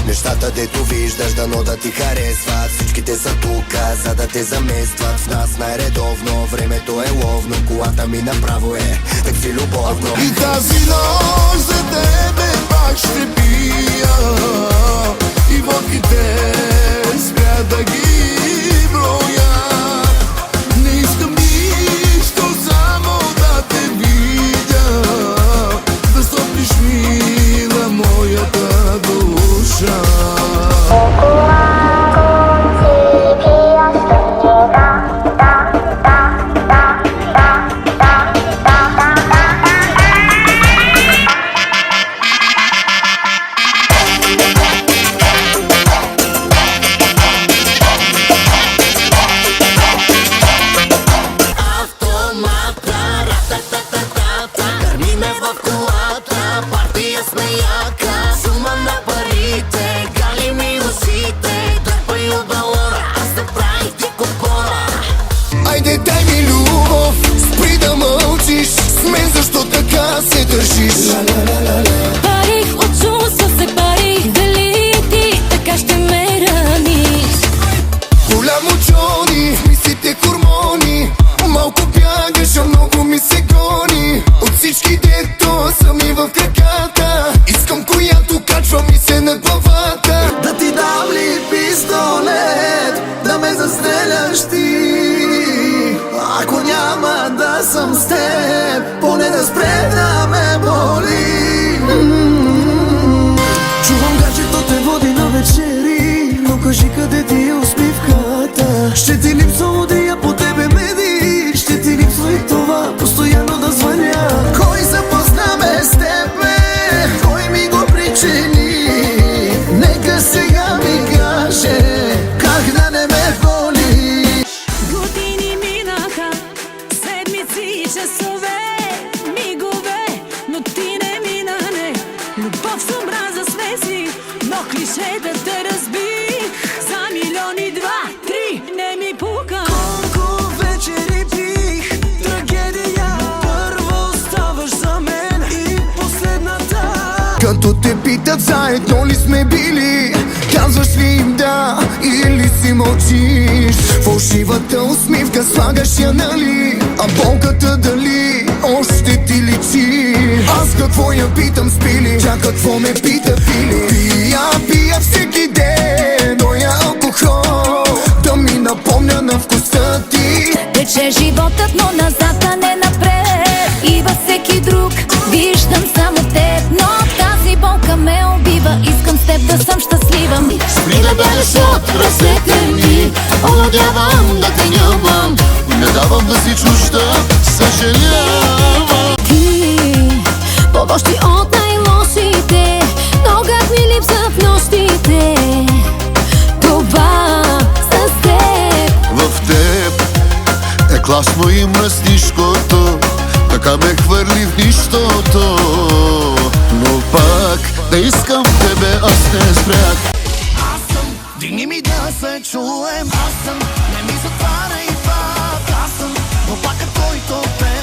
Нещата дето виждаш дано да ти харесват. Всичките са тука, за да те заместват. В нас най-редовно времето е ловно. Колата ми направо е такси любовно. И тази нощ за тебе пак ще пия. И водките спря да ги броя. Не искам нищо, само да те видя. Да стоплиш мила моята душа. Айде дай ми любов, спри да мълчиш. С мен защо така се държиш? Парих от чувства се парих. Дали ти така ще ме раниш? Голямо Джони, мислите хормони. Малко бягаш, а много ми се гони. От всички дето са ми в краката. Искам която качва ми се на главата. Да ти дам ли пистолет, да ме застреляш ти? Ако няма да съм с теб, поне да спре да ме боли. Чувам гаджето те води на вечери, но кажи къде ти е усмивката. Ще ти липсва удия по тебе меди. Ще ти липсва и това постоянно да звъня. Кой запозна ме с теб, кой ми го причини? Нека сега ми каже как да не ме боли. Години минаха, седмици и часове, мигове, но ти не мина, не. Любов с омраза смеси, но клишета те разбих. За милиони, два, три, не ми пука. Колко вечери пих, трагедия. Първо ставаш за мен и последната. Като те питат заедно ли сме били, казваш ли им да или си мълчиш? Фалшивата усмивка слагаш я, нали? А болката дали още ти личи? Аз какво я питам спили, тя какво ме пита пили? Пия всеки ден, но я алкохол да ми напомня на вкуса ти. Тече животът, но назад, а не напред. И във всеки друг виждам само теб, но тази болка ме убива. Искам с теб да съм щастлива. Спри да бягаш от ръцете ми, овладявам да те нямам. Не давам да си чужда, съжалявам. Ти по-лоши от най-лошите, но как ми липса в нощите. Това с теб. В теб е класно и мръснишкото, така ме хвърли в нищото. Но пак да искам тебе аз не спрях. Аз съм, дигни ми да се чуем. Аз съм, не ми затваряй пак. Аз съм, опака който те